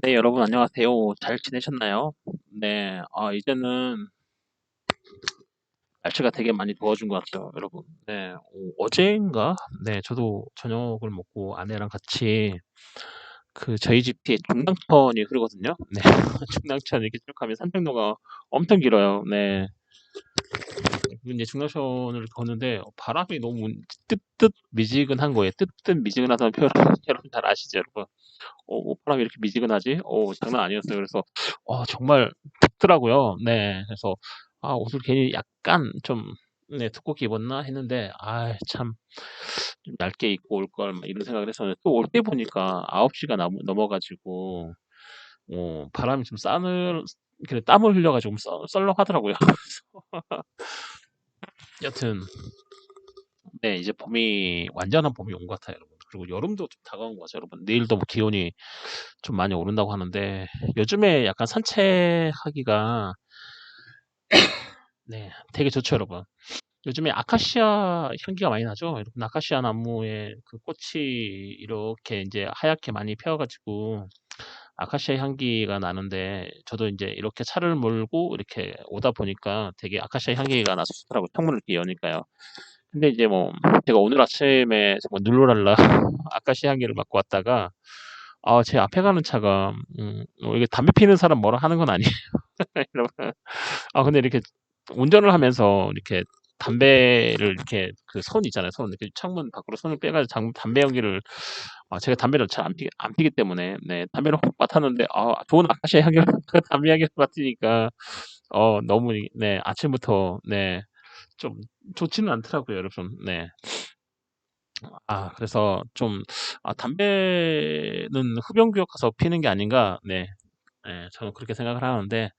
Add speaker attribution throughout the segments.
Speaker 1: 네, 여러분 안녕하세요. 잘 지내셨나요? 네, 이제는 날씨가 되게 많이 더워진 것 같아요, 여러분. 네, 어제인가? 네, 저도 저녁을 먹고 아내랑 같이 저희 집 뒤에 중랑천이 흐르거든요. 네, 중랑천 이렇게 쭉 가면 산책로가 엄청 길어요. 네, 이제 중랑천을 걷는데 바람이 너무 뜨뜻 미지근한 거예요. 뜨뜻 미지근하다는 표현 여러분 잘 아시죠, 여러분? 바람이 이렇게 미지근하지? 장난 아니었어요. 그래서 정말 덥더라고요. 네. 그래서 옷을 괜히 약간 좀 네, 두껍게 입었나 했는데 참 좀 얇게 입고 올 걸 막 이런 생각을 했었는데 또 올 때 보니까 9시가 넘어 가지고 바람이 좀 그래 땀을 흘려 가지고 썰렁하더라고요. 여튼 네, 이제 완전한 봄이 온 것 같아요, 여러분. 그리고 여름도 좀 다가온 것 같아요, 여러분. 내일도 뭐 기온이 좀 많이 오른다고 하는데 요즘에 약간 산책하기가 네, 되게 좋죠, 여러분. 요즘에 아카시아 향기가 많이 나죠. 여러분, 아카시아 나무에 그 꽃이 이렇게 이제 하얗게 많이 펴가지고 아카시아 향기가 나는데 저도 이제 이렇게 차를 몰고 이렇게 오다 보니까 되게 아카시아 향기가 나서 좋더라고요. 창문을 이렇게 여니까요. 근데 이제 뭐 제가 오늘 아침에 정말 눌러랄라 아카시아 향기를 맡고 왔다가 제 앞에 가는 차가 이게 담배 피는 사람 뭐라 하는 건 아니에요. 이러면 근데 이렇게 운전을 하면서 이렇게 담배를 이렇게 그 손 있잖아요. 손 이렇게 창문 밖으로 손을 빼가지고 담배 연기를 제가 담배를 잘 안 피기 때문에 네 담배를 확 맡았는데 좋은 아카시아 향기를 담배 향기를 맡으니까 너무 네 아침부터 네 좀 좋지는 않더라고요, 여러분. 네. 그래서 좀 담배는 흡연구역 가서 피는 게 아닌가 네. 네, 저는 그렇게 생각을 하는데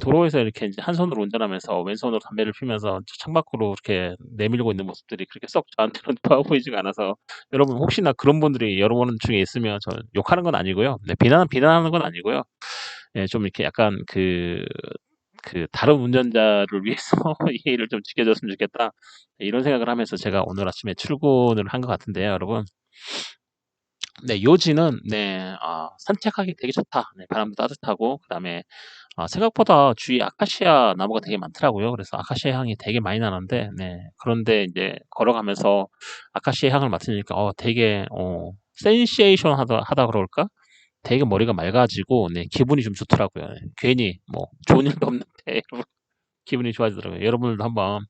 Speaker 1: 도로에서 이렇게 이제 한 손으로 운전하면서 왼손으로 담배를 피면서 창밖으로 이렇게 내밀고 있는 모습들이 그렇게 썩 저한테는 좋아 보이지가 않아서 여러분 혹시나 그런 분들이 여러분 중에 있으면 저 욕하는 건 아니고요. 네, 비난하는 건 아니고요. 예, 좀 이렇게 약간 다른 운전자를 위해서 예의를 좀 지켜줬으면 좋겠다. 네, 이런 생각을 하면서 제가 오늘 아침에 출근을 한 것 같은데요, 여러분. 네, 요지는 네, 산책하기 되게 좋다. 네, 바람도 따뜻하고 그다음에 생각보다 주위에 아카시아 나무가 되게 많더라고요. 그래서 아카시아 향이 되게 많이 나는데 네, 그런데 이제 걸어가면서 아카시아 향을 맡으니까 되게 센세이션하다 그럴까? 되게 머리가 맑아지고 네, 기분이 좀 좋더라고요. 네, 괜히 뭐 좋은 일도 없는데 기분이 좋아지더라고요. 여러분들도 한번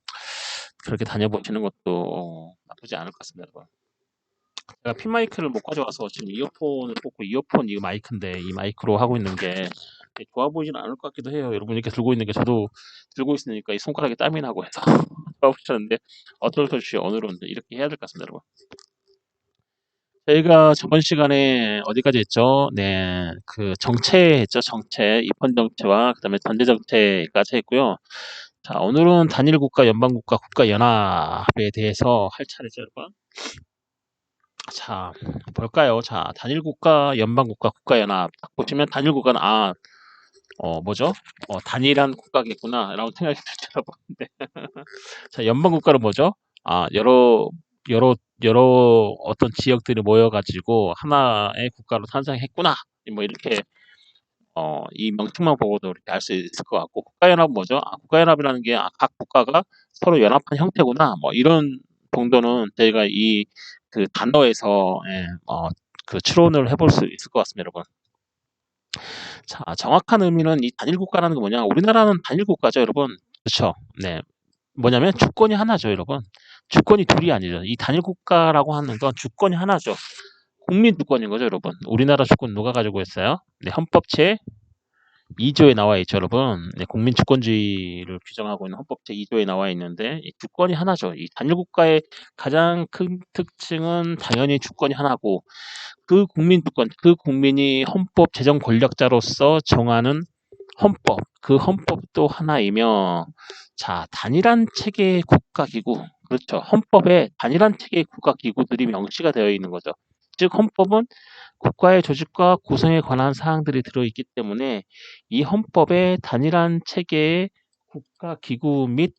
Speaker 1: 그렇게 다녀보시는 것도 나쁘지 않을 것 같습니다, 여러분. 제가 핀 마이크를 못 가져와서 지금 이어폰을 꽂고 이어폰 이 마이크인데 이 마이크로 하고 있는 게 좋아 보이지는 않을 것 같기도 해요. 여러분 이렇게 들고 있는 게 저도 들고 있으니까 이 손가락에 땀이 나고 해서 좋아 보셨는데 어떨지 오늘은 이렇게 해야 될 것 같습니다, 여러분. 저희가 저번 시간에 어디까지 했죠? 네, 정체 했죠. 정체, 입헌 정체와 그다음에 전제 정체까지 했고요. 자, 오늘은 단일 국가, 연방 국가, 국가 연합에 대해서 할 차례죠, 여러분. 자, 볼까요? 자, 단일 국가, 연방 국가, 국가 연합. 딱 보시면 단일 국가는 뭐죠? 단일한 국가겠구나라고 생각이 들죠, 여러분. 네. 자, 연방 국가는 뭐죠? 여러 여러 어떤 지역들이 모여가지고 하나의 국가로 탄생했구나. 뭐 이렇게 이 명칭만 보고도 이렇게 알 수 있을 것 같고 국가연합은 뭐죠? 국가연합이라는 게 각 국가가 서로 연합한 형태구나. 뭐 이런 정도는 저희가 이 단어에서 추론을 해볼 수 있을 것 같습니다, 여러분. 자, 정확한 의미는 이 단일 국가라는 게 뭐냐? 우리나라는 단일 국가죠, 여러분. 그렇죠? 네. 뭐냐면 주권이 하나죠, 여러분. 주권이 둘이 아니죠. 이 단일 국가라고 하는 건 주권이 하나죠. 국민 주권인 거죠, 여러분. 우리나라 주권 누가 가지고 있어요? 네, 헌법 제 2조에 나와 있죠, 여러분. 네, 국민 주권주의를 규정하고 있는 헌법 제 2조에 나와 있는데 이 주권이 하나죠. 이 단일 국가의 가장 큰 특징은 당연히 주권이 하나고 그 국민 주권, 그 국민이 헌법 제정 권력자로서 정하는 헌법, 그 헌법도 하나이며 자, 단일한 체계의 국가기구 그렇죠. 헌법에 단일한 체계의 국가기구들이 명시가 되어 있는 거죠. 즉 헌법은 국가의 조직과 구성에 관한 사항들이 들어있기 때문에 이 헌법에 단일한 체계의 국가기구 및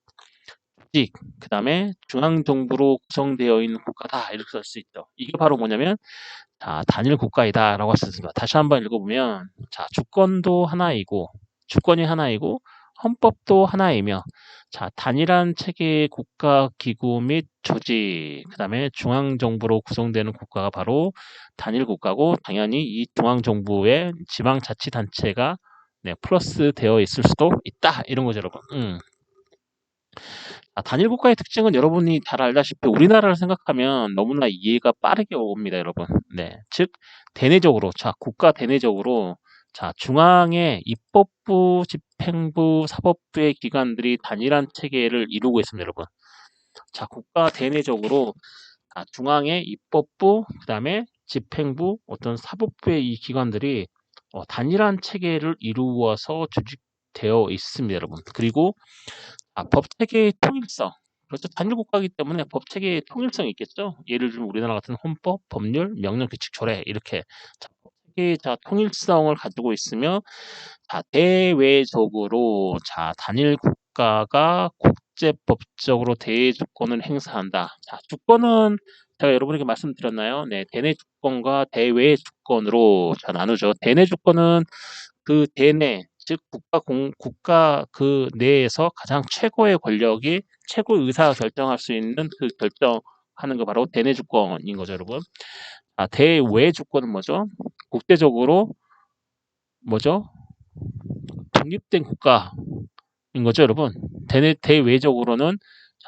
Speaker 1: 조직, 그 다음에 중앙정부로 구성되어 있는 국가다 이렇게 쓸 수 있죠. 이게 바로 뭐냐면 자, 단일 국가이다라고 할 수 있습니다. 다시 한번 읽어보면 자, 주권이 하나이고 헌법도 하나이며 자, 단일한 체계의 국가 기구 및 조직, 그 다음에 중앙정부로 구성되는 국가가 바로 단일 국가고 당연히 이 중앙정부의 지방자치단체가 네, 플러스 되어 있을 수도 있다 이런 거죠, 여러분. 단일 국가의 특징은 여러분이 잘 알다시피 우리나라를 생각하면 너무나 이해가 빠르게 옵니다, 여러분. 네, 즉 대내적으로 자 국가 대내적으로 자 중앙의 입법부, 집행부, 사법부의 기관들이 단일한 체계를 이루고 있습니다, 여러분. 자 국가 대내적으로 중앙의 입법부, 그다음에 집행부, 어떤 사법부의 이 기관들이 단일한 체계를 이루어서 조직되어 있습니다, 여러분. 그리고 법체계의 통일성. 그렇죠. 단일 국가이기 때문에 법체계의 통일성이 있겠죠. 예를 들면 우리나라 같은 헌법, 법률, 명령, 규칙, 조례 이렇게 법체계의 통일성을 가지고 있으며 대외적으로 단일 국가가 국제법적으로 대주권을 행사한다. 주권은 제가 여러분에게 말씀드렸나요? 네, 대내 주권과 대외 주권으로 나누죠. 대내 주권은 그 대내 즉 국가 그 내에서 가장 최고의 권력이 최고 의사 결정할 수 있는 그 결정하는 거 바로 대내 주권인 거죠, 여러분. 대외 주권은 뭐죠? 국제적으로 뭐죠? 독립된 국가인 거죠, 여러분. 대외적으로는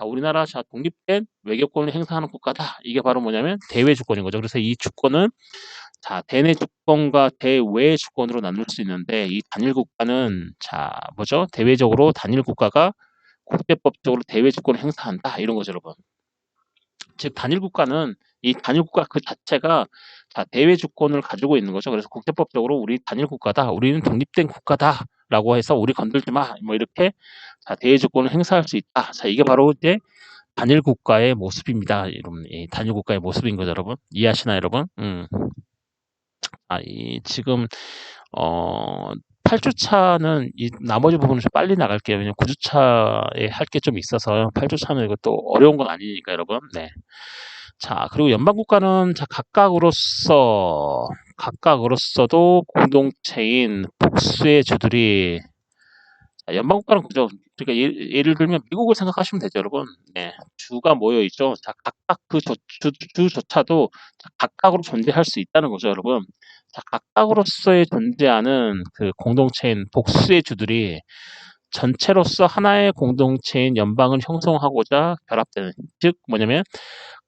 Speaker 1: 우리나라 독립된 외교권을 행사하는 국가다. 이게 바로 뭐냐면 대외 주권인 거죠. 그래서 이 주권은 대내 주권과 대외 주권으로 나눌 수 있는데 이 단일 국가는 뭐죠? 대외적으로 단일 국가가 국제법적으로 대외 주권을 행사한다. 이런 거죠, 여러분. 즉 단일 국가는 이 단일 국가 그 자체가 대외 주권을 가지고 있는 거죠. 그래서 국제법적으로 우리 단일 국가다. 우리는 독립된 국가다라고 해서 우리 건들지 마. 뭐 이렇게 대외 주권을 행사할 수 있다. 이게 바로 이제 단일 국가의 모습입니다. 여러분. 단일 국가의 모습인 거죠, 여러분. 이해하시나요, 여러분? 지금 8주차는 이 나머지 부분은 좀 빨리 나갈게요. 왜냐면 9주차에 할 게 좀 있어서 8주차는 이것도 어려운 건 아니니까, 여러분. 네. 그리고 연방국가는 각각으로서도 공동체인 복수의 주들이 연방국가는 그죠. 그러니까 예를 들면 미국을 생각하시면 되죠, 여러분. 네. 주가 모여 있죠. 각각 그 주조차도 각각으로 존재할 수 있다는 거죠, 여러분. 각각으로서의 존재하는 그 공동체인 복수의 주들이 전체로서 하나의 공동체인 연방을 형성하고자 결합되는, 즉 뭐냐면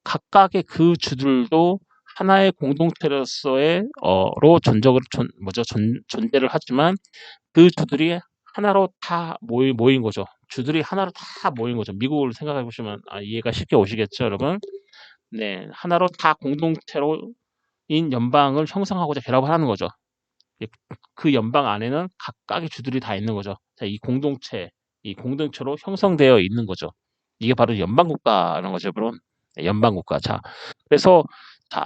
Speaker 1: 각각의 그 주들도 하나의 공동체로서의 존재를 하지만 그 주들이 하나로 다 모인 거죠. 주들이 하나로 다 모인 거죠. 미국을 생각해 보시면 이해가 쉽게 오시겠죠, 여러분. 네, 하나로 다 공동체로인 연방을 형성하고자 결합을 하는 거죠. 그 연방 안에는 각각의 주들이 다 있는 거죠. 이 공동체로 형성되어 있는 거죠. 이게 바로 연방국가라는 거죠, 여러분. 네, 연방국가. 그래서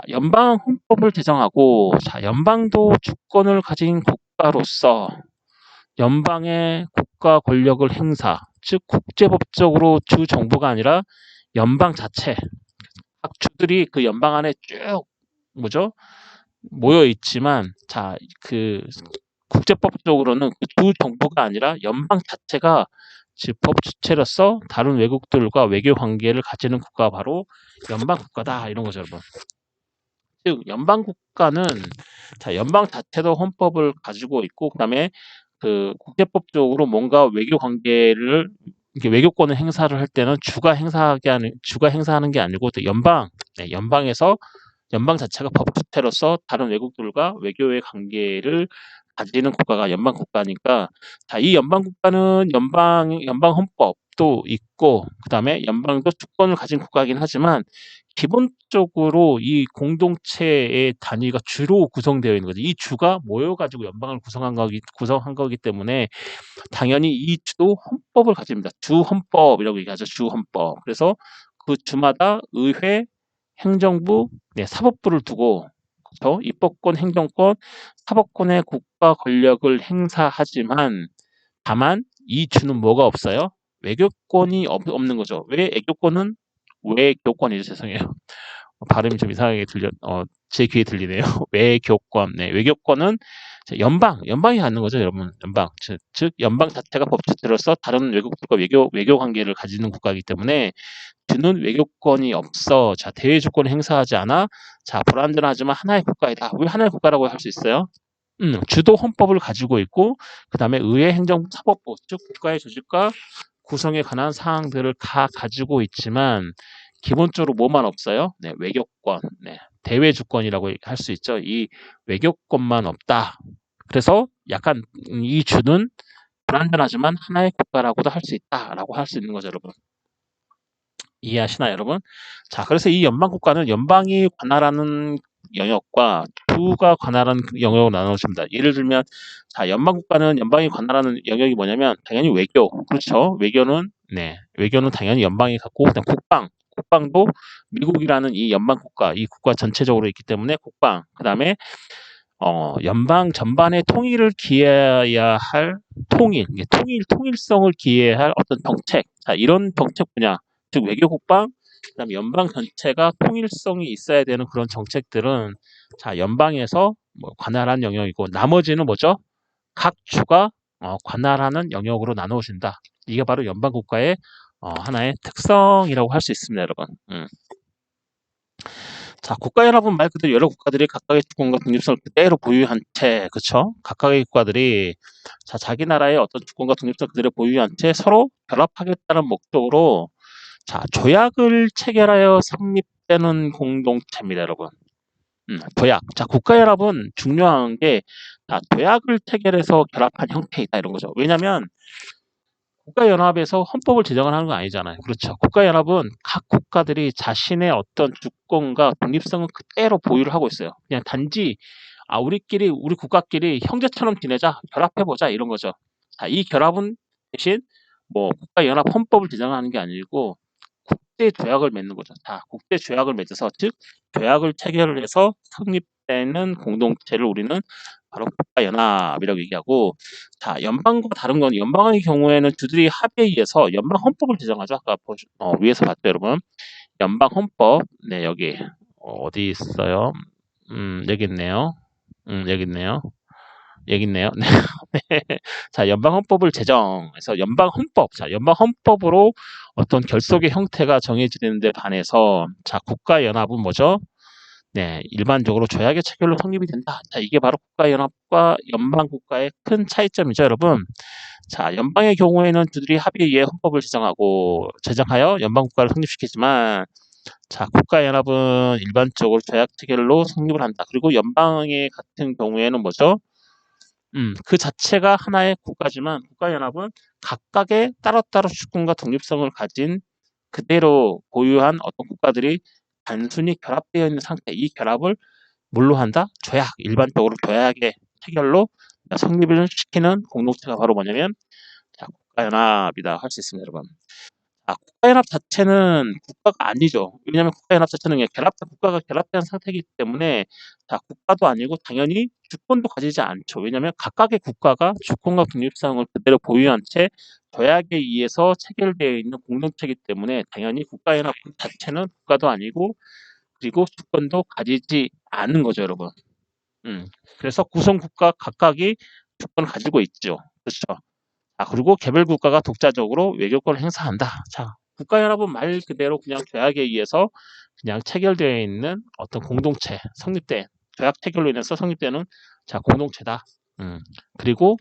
Speaker 1: 연방 헌법을 제정하고 연방도 주권을 가진 국가로서 연방의 국가 권력을 행사, 즉 국제법적으로 주 정부가 아니라 연방 자체, 각 주들이 그 연방 안에 쭉 모여 있지만 그 국제법적으로는 주 정부가 아니라 연방 자체가 즉 법 주체로서 다른 외국들과 외교 관계를 가지는 국가가 바로 연방 국가다 이런 거죠, 여러분. 즉 연방 국가는 연방 자체도 헌법을 가지고 있고 그다음에 그 국제법적으로 뭔가 외교 관계를 외교권을 행사를 할 때는 주가 행사하는 게 아니고 또 연방에서 연방 자체가 법 주체로서 다른 외국들과 외교의 관계를 가지는 국가가 연방 국가니까 이 연방 국가는 연방 헌법도 있고 그다음에 연방도 주권을 가진 국가이긴 하지만 기본적으로 이 공동체의 단위가 주로 구성되어 있는 거죠. 이 주가 모여가지고 연방을 구성한 거기 때문에 당연히 이 주도 헌법을 가집니다. 주헌법이라고 얘기하죠. 주헌법. 그래서 그 주마다 의회, 행정부, 사법부를 두고 그렇죠? 입법권, 행정권, 사법권의 국가 권력을 행사하지만 다만 이 주는 뭐가 없어요? 외교권이 없는 거죠. 왜 애교권은 외교권이죠. 죄송해요. 발음이 좀 이상하게 제 귀에 들리네요. 외교권, 네, 외교권은 연방이 갖는 거죠, 여러분. 연방, 즉 연방 자체가 법치로서 다른 외국들과 외교 관계를 가지는 국가이기 때문에 주는 외교권이 없어. 자, 대외 주권을 행사하지 않아. 자, 불완전하지만 하나의 국가이다. 왜 하나의 국가라고 할 수 있어요? 주도 헌법을 가지고 있고, 그 다음에 의회, 행정부, 사법부, 즉 국가의 조직과 구성에 관한 사항들을 다 가지고 있지만 기본적으로 뭐만 없어요? 네, 외교권, 네, 대외 주권이라고 할 수 있죠. 이 외교권만 없다. 그래서 약간 이 주는 불완전하지만 하나의 국가라고도 할 수 있다라고 할 수 있는 거죠, 여러분. 이해하시나요, 여러분? 자, 그래서 이 연방 국가는 연방이 관할하는 영역과 주가 관할하는 영역으로 나눠집니다. 예를 들면, 자, 연방 국가는 연방이 관할하는 영역이 뭐냐면 당연히 외교, 그렇죠? 외교는 당연히 연방이 갖고, 그다음 국방도 미국이라는 이 연방 국가, 이 국가 전체적으로 있기 때문에 국방, 그다음에 연방 전반의 통일을 기해야 할 통일성을 기해할 어떤 정책, 자, 이런 정책 분야, 즉 외교 국방, 그다음에 연방 전체가 통일성이 있어야 되는 그런 정책들은 자, 연방에서 뭐 관할한 영역이고 나머지는 뭐죠? 각 주가 관할하는 영역으로 나누어진다. 이게 바로 연방 국가의 하나의 특성이라고 할 수 있습니다, 여러분. 자, 국가연합은 말 그대로 여러 국가들이 각각의 주권과 독립성을 그대로 보유한 채, 그쵸? 각각의 국가들이 자, 자기 나라의 어떤 주권과 독립성을 그대로 보유한 채 서로 결합하겠다는 목적으로 자, 조약을 체결하여 성립되는 공동체입니다, 여러분. 조약. 자, 국가연합은 중요한 게 자, 조약을 체결해서 결합한 형태이다 이런 거죠. 왜냐하면 국가연합에서 헌법을 제정을 하는 건 아니잖아요. 그렇죠. 국가연합은 각 국가들이 자신의 어떤 주권과 독립성을 그대로 보유를 하고 있어요. 그냥 단지 우리 국가끼리 형제처럼 지내자, 결합해보자 이런 거죠. 자, 이 결합은 대신 뭐 국가연합 헌법을 제정하는 게 아니고 국제 조약을 맺는 거죠. 자, 국제 조약을 맺어서 즉 조약을 체결을 해서 성립되는 공동체를 우리는 바로 국가연합이라고 얘기하고 자, 연방과 다른 건 연방의 경우에는 주들이 합의에 의해서 연방 헌법을 제정하죠. 아까 위에서 봤죠, 여러분. 연방 헌법. 네, 여기 어디 있어요? 여기 있네요. 여기 있네요. 여기 있네요. 네. 자, 연방 헌법을 제정해서 연방 헌법. 자, 연방 헌법으로 어떤 결속의 형태가 정해지는 데 반해서 자, 국가 연합은 뭐죠? 네, 일반적으로 조약의 체결로 성립이 된다. 자, 이게 바로 국가 연합과 연방 국가의 큰 차이점이죠, 여러분. 자, 연방의 경우에는 주들이 합의에 의해 헌법을 제정하여 연방 국가를 성립시키지만 자, 국가연합은 일반적으로 조약 체결로 성립을 한다. 그리고 연방의 같은 경우에는 뭐죠? 그 자체가 하나의 국가지만 국가연합은 각각의 따로따로 주권과 독립성을 가진 그대로 보유한 어떤 국가들이 단순히 결합되어 있는 상태, 이 결합을 뭘로 한다? 조약, 일반적으로 조약의 체결로 성립을 시키는 공동체가 바로 뭐냐면 자, 국가연합이다 할 수 있습니다, 여러분. 국가연합 자체는 국가가 아니죠. 왜냐하면 국가연합 자체는 그냥 국가가 결합된 상태이기 때문에 자, 국가도 아니고 당연히 주권도 가지지 않죠. 왜냐하면 각각의 국가가 주권과 독립성을 그대로 보유한 채 조약에 의해서 체결되어 있는 공동체이기 때문에 당연히 국가연합 자체는 국가도 아니고 그리고 주권도 가지지 않은 거죠, 여러분. 그래서 구성 국가 각각이 주권을 가지고 있죠. 그렇죠. 그리고 개별 국가가 독자적으로 외교권을 행사한다. 자, 국가연합은 말 그대로 그냥 조약에 의해서 그냥 체결되어 있는 어떤 공동체, 조약 체결로 인해서 성립되는 자, 공동체다. 그리고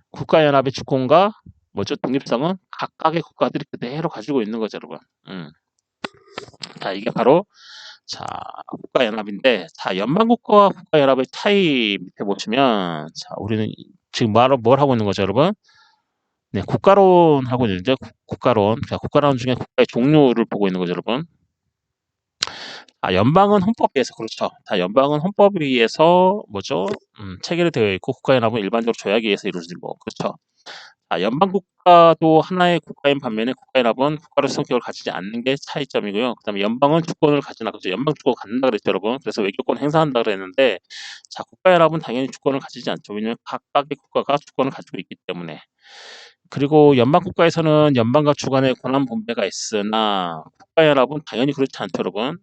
Speaker 1: 국가연합의 주권과 뭐죠? 독립성은 각각의 국가들이 그대로 가지고 있는 거죠, 여러분. 자, 이게 바로 자, 국가연합인데, 자, 연방국가와 국가연합의 차이 밑에 보시면, 자, 우리는 지금 뭘 하고 있는 거죠, 여러분? 네, 국가론 하고 있는데 국가론. 자, 국가론 중에 국가의 종류를 보고 있는 거죠, 여러분. 연방은 헌법에 의해서 그렇죠. 자, 연방은 헌법에 의해서 뭐죠? 체결이 되어 있고 국가연합은 일반적으로 조약에 의해서 이루어지는 거. 그렇죠. 연방 국가도 하나의 국가인 반면에 국가연합은 국가로 성격을 가지지 않는 게 차이점이고요. 그다음에 연방은 주권을 가지나 그죠? 연방 주권 갖는다 그랬죠, 여러분. 그래서 외교권 행사한다 그랬는데 국가연합은 당연히 주권을 가지지 않죠. 왜냐하면 각각의 국가가 주권을 가지고 있기 때문에. 그리고 연방국가에서는 연방과 주관의 권한 분배가 있으나 국가연합은 당연히 그렇지 않죠, 여러분.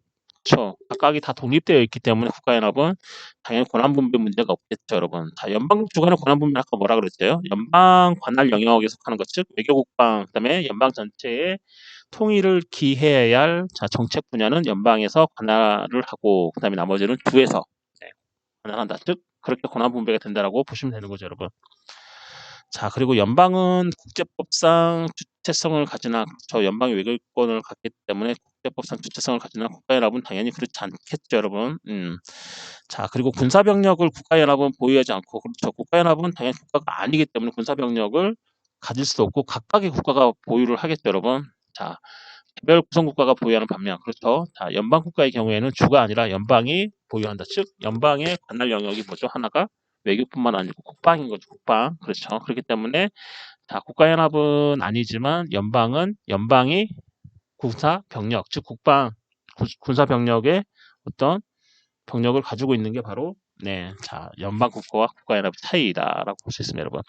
Speaker 1: 그렇죠. 각각이 다 독립되어 있기 때문에 국가연합은 당연히 권한 분배 문제가 없겠죠, 여러분. 자, 연방 주관의 권한 분배 아까 뭐라 그랬어요? 연방 관할 영역에 속하는 것, 즉 외교 국방, 그다음에 연방 전체의 통일을 기해야 할 자, 정책 분야는 연방에서 관할을 하고 그다음에 나머지는 주에서 네, 관할한다. 즉 그렇게 권한 분배가 된다라고 보시면 되는 거죠, 여러분. 자, 그리고 연방은 국제법상 주체성을 가지나 저 연방의 외교권을 갖기 때문에 국제법상 주체성을 가지나 국가연합은 당연히 그렇지 않겠죠, 여러분. 자, 그리고 군사병력을 국가연합은 보유하지 않고 그렇죠. 국가연합은 당연히 국가가 아니기 때문에 군사병력을 가질 수 없고 각각의 국가가 보유를 하겠죠, 여러분. 자, 개별 구성 국가가 보유하는 반면 그렇죠. 자, 연방 국가의 경우에는 주가 아니라 연방이 보유한다. 즉 연방의 관할 영역이 뭐죠? 하나가 외교뿐만 아니고 국방인 거죠. 국방. 그렇죠. 그렇기 때문에 자, 국가연합은 아니지만 연방이 군사 병력, 즉 군사 병력의 어떤 병력을 가지고 있는 게 바로 네, 자, 연방 국가와 국가연합의 차이다라고 볼 수 있습니다, 여러분.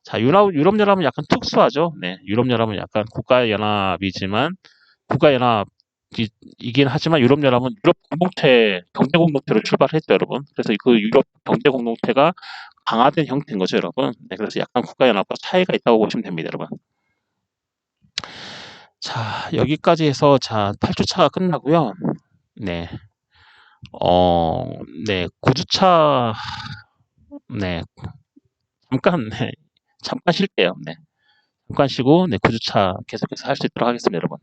Speaker 1: 자, 유럽연합은 약간 특수하죠. 네, 유럽연합은 약간 국가연합이지만 국가연합이긴 하지만 유럽연합은 유럽 공동체, 경제 공동체로 출발했죠, 여러분. 그래서 그 유럽 경제 공동체가 강화된 형태인 거죠, 여러분. 네, 그래서 약간 국가연합과 차이가 있다고 보시면 됩니다, 여러분. 자, 여기까지 해서 자, 8주차가 끝나고요. 네. 네, 9주차 네, 잠깐 네, 잠깐 쉴게요. 네. 잠깐 쉬고 네, 9주차 계속해서 할 수 있도록 하겠습니다, 여러분.